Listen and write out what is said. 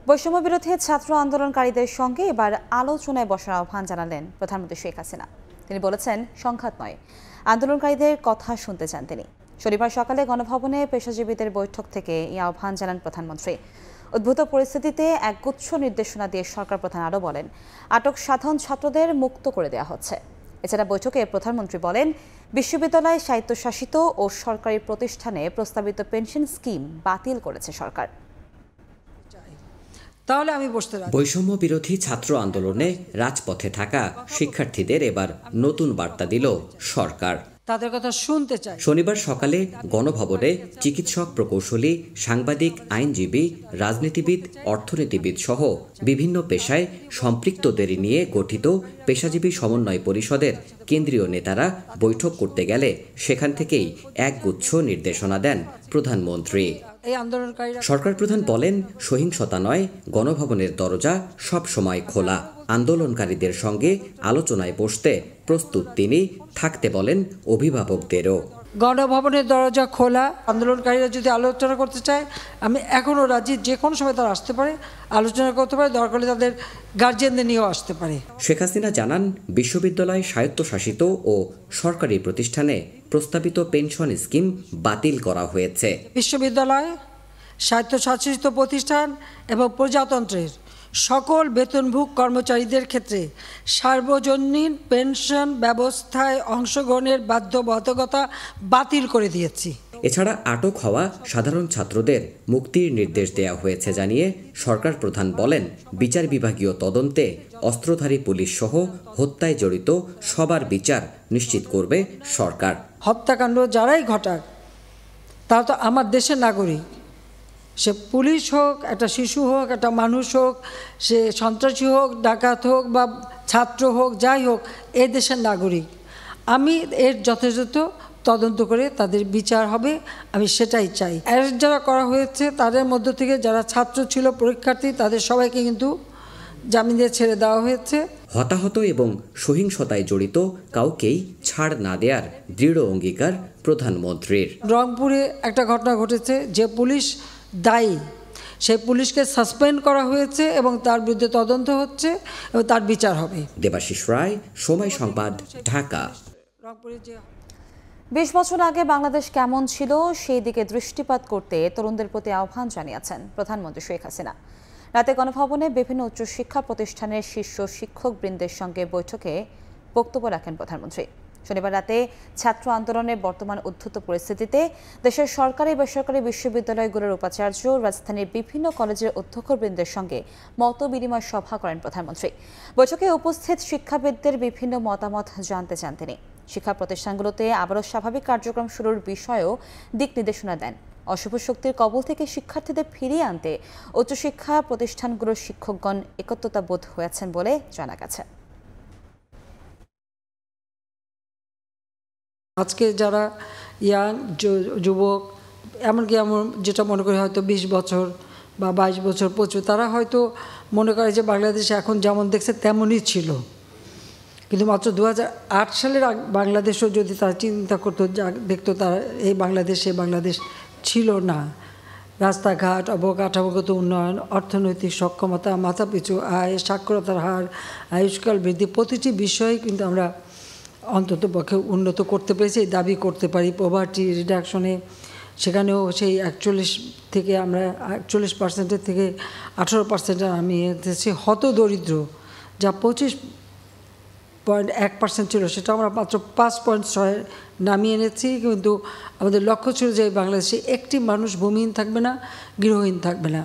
বৈষম্য বিরোধী ছাত্র আন্দোলনকারীদের সঙ্গে এবার আলোচনায় বসার আহ্বান জানালেন প্রধানমন্ত্রী শেখ হাসিনা। তিনি বলেছেন, সংঘাত নয়, আন্দোলনকারীদের কথা শুনতে চান তিনি। শনিবার সকালে গণভবনে পেশাজীবীদের বৈঠক থেকে এই আহ্বান জানান প্রধানমন্ত্রী। উদ্ভূত পরিস্থিতিতে একগুচ্ছ নির্দেশনা দিয়ে সরকার প্রধান আরও বলেন, আটক সাধারণ ছাত্রদের মুক্ত করে দেওয়া হচ্ছে। এছাড়া বৈঠকে প্রধানমন্ত্রী বলেন, বিশ্ববিদ্যালয়, স্বায়ত্তশাসিত ও সরকারি প্রতিষ্ঠানে প্রস্তাবিত পেনশন স্কিম বাতিল করেছে সরকার। তাহলে আমি বসতে রাজি। বৈষম্য বিরোধী ছাত্র আন্দোলনে রাজপথে থাকা শিক্ষার্থীদের এবার নতুন বার্তা দিল সরকার। তাদের কথা শুনতে চাই। শনিবার সকালে গণভবনে চিকিৎসক, প্রকৌশলী, সাংবাদিক, আইনজীবী, রাজনীতিবিদ, অর্থনীতিবিদ সহ বিভিন্ন পেশায় সম্পৃক্তদের নিয়ে গঠিত পেশাজীবী সমন্বয় পরিষদের কেন্দ্রীয় নেতারা বৈঠক করতে গেলে সেখান থেকেই একগুচ্ছ নির্দেশনা দেন প্রধানমন্ত্রী। সরকার প্রধান বলেন, সহিংসতা নয়, গণভবনের দরজা সব সময় খোলা। আন্দোলনকারীদের সঙ্গে আলোচনায় বসতে প্রস্তুত তিনি। থাকতে বলেন অভিভাবকদেরও। গণভবনের দরজা খোলা। আন্দোলনকারীরা যদি আলোচনা করতে চায়, আমি এখনও রাজি। যে কোনো সময় তারা আসতে পারে, আলোচনা করতে পারে, দরকার হলে তাদের গার্জিয়ানদের নিয়েও আসতে পারে। শেখ হাসিনা জানান, বিশ্ববিদ্যালয়, স্বায়ত্তশাসিত ও সরকারি প্রতিষ্ঠানে প্রস্তাবিত পেনশন স্কিম বাতিল করা হয়েছে। বিশ্ববিদ্যালয়, স্বায়ত্তশাসিত প্রতিষ্ঠান এবং প্রজাতন্ত্রের সকল বেতনভোগ কর্মচারীদের ক্ষেত্রে সার্বজনীন পেনশন ব্যবস্থায় অংশগ্রহণের বাধ্যবাধকতা বাতিল করে দিয়েছি। এছাড়া আটক হওয়া সাধারণ ছাত্রদের মুক্তির নির্দেশ দেওয়া হয়েছে জানিয়ে সরকার প্রধান বলেন, বিচার বিভাগীয় তদন্তে অস্ত্রধারী পুলিশ সহ হত্যায় জড়িত সবার বিচার নিশ্চিত করবে সরকার। হত্যাকাণ্ড যারাই ঘটাক, তারা তো আমার দেশের নাগরিক। সে পুলিশ হোক, একটা শিশু হোক, একটা মানুষ হোক, সে সন্ত্রাসী হোক, ডাকাত হোক বা ছাত্র হোক, যাই হোক, এ দেশের নাগরিক। আমি এর যথাযথ তদন্ত করে তাদের বিচার হবে, আমি সেটাই চাই। অ্যারেস্ট যারা করা হয়েছে তাদের মধ্য থেকে যারা ছাত্র ছিল, পরীক্ষার্থী, তাদের সবাইকে কিন্তু জামিন দিয়ে ছেড়ে দেওয়া হয়েছে। হতাহত এবং সহিংসতায় জড়িত কাউকেই ছাড় না দেওয়ার দৃঢ় অঙ্গীকার প্রধানমন্ত্রীর। রংপুরে একটা ঘটনা ঘটেছে, যে পুলিশ দায়ী সেই পুলিশকে সাসপেন্ড করা হয়েছে এবং তার বিরুদ্ধে তদন্ত হচ্ছে এবং তার বিচার হবে। দেবাশিস রায়, সময় সংবাদ, ঢাকা। ২০ বছর আগে বাংলাদেশ কেমন ছিল সেই দিকে দৃষ্টিপাত করতে তরুণদের প্রতি আহ্বান জানিয়েছেন প্রধানমন্ত্রী শেখ হাসিনা। রাতে গণভবনে বিভিন্ন উচ্চশিক্ষা প্রতিষ্ঠানের শীর্ষ শিক্ষকবৃন্দের সঙ্গে বৈঠকে বক্তব্য রাখেন প্রধানমন্ত্রী। শনিবার রাতে ছাত্র আন্দোলনের বর্তমান উদ্ধত পরিস্থিতিতে দেশের সরকারি বেসরকারি বিশ্ববিদ্যালয়গুলোর উপাচার্য, রাজধানীর বিভিন্ন কলেজের অধ্যক্ষবৃন্দের সঙ্গে মতবিনিময় সভা করেন প্রধানমন্ত্রী। বৈঠকে উপস্থিত শিক্ষাবিদদের বিভিন্ন মতামত জানতে চান তিনি। শিক্ষা প্রতিষ্ঠানগুলোতে আবারও স্বাভাবিক কার্যক্রম শুরুর বিষয়েও দিক নির্দেশনা দেন। অশুভ শক্তির কবল থেকে শিক্ষার্থীদের ফিরিয়ে আনতে উচ্চশিক্ষা প্রতিষ্ঠানগুলোর শিক্ষকগণ একত্রতাবোধ হয়েছেন বলে জানা গেছে। আজকে যারা ইয়াং যুবক, এমনকি যেটা মনে করি হয়তো 20 বছর বা 22 বছর 25, তারা হয়তো মনে করে যে বাংলাদেশ এখন যেমন দেখছে তেমনই ছিল। কিন্তু মাত্র 2008 সালের বাংলাদেশও যদি তারা চিন্তা করতো, দেখতো তারা এই বাংলাদেশ সে বাংলাদেশ ছিল না। রাস্তাঘাট, অবকাঠামোগত উন্নয়ন, অর্থনৈতিক সক্ষমতা, মাথাপিছু আয়, সাক্ষরতার হার, আয়ুষ্কাল বৃদ্ধি, প্রতিটি বিষয়ে কিন্তু আমরা অন্তত পক্ষে উন্নত করতে পেরেছি, দাবি করতে পারি। পভার্টি রিডাকশনে সেখানেও সেই 41 থেকে আমরা 41% থেকে 18% নামিয়ে এনেছি। হতদরিদ্র যা 25.1% ছিল, সেটা আমরা মাত্র 5.6 নামিয়ে এনেছি। কিন্তু আমাদের লক্ষ্য ছিল যে বাংলাদেশে একটি মানুষ ভূমিহীন থাকবে না, গৃহহীন থাকবে না।